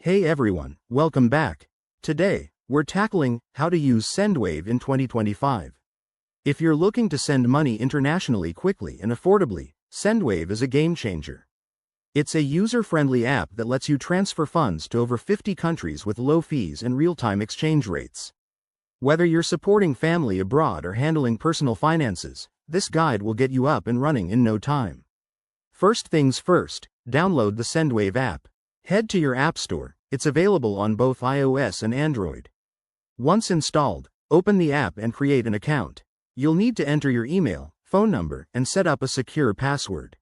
Hey everyone, welcome back. Today, we're tackling how to use Sendwave in 2025. If you're looking to send money internationally quickly and affordably, Sendwave is a game changer. It's a user-friendly app that lets you transfer funds to over 50 countries with low fees and real-time exchange rates. Whether you're supporting family abroad or handling personal finances, this guide will get you up and running in no time. First things first, download the Sendwave app. Head to your App Store. It's available on both iOS and Android. Once installed, open the app and create an account. You'll need to enter your email, phone number, and set up a secure password.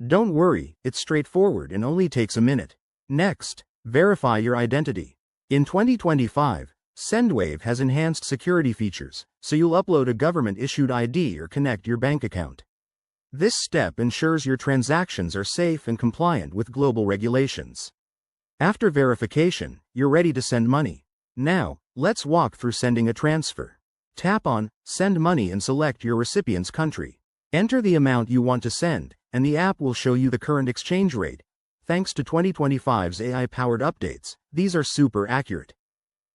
Don't worry, it's straightforward and only takes a minute. Next, verify your identity. In 2025, Sendwave has enhanced security features, so you'll upload a government-issued ID or connect your bank account. This step ensures your transactions are safe and compliant with global regulations. After verification, you're ready to send money. Now, let's walk through sending a transfer. Tap on Send Money and select your recipient's country. Enter the amount you want to send, and the app will show you the current exchange rate. Thanks to 2025's AI-powered updates, these are super accurate.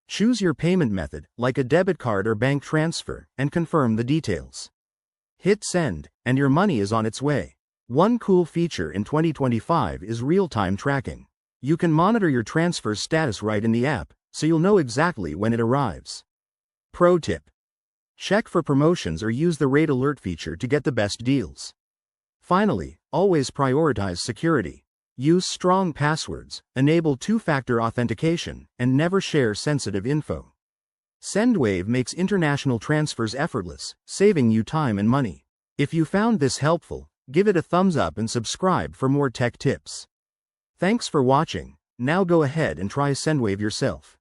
Choose your payment method, like a debit card or bank transfer, and confirm the details. Hit send, and your money is on its way. One cool feature in 2025 is real-time tracking. You can monitor your transfer's status right in the app, so you'll know exactly when it arrives. Pro tip: check for promotions or use the rate alert feature to get the best deals. Finally, always prioritize security. Use strong passwords, enable two-factor authentication, and never share sensitive info. Sendwave makes international transfers effortless, saving you time and money. If you found this helpful, give it a thumbs up and subscribe for more tech tips. Thanks for watching. Now go ahead and try Sendwave yourself.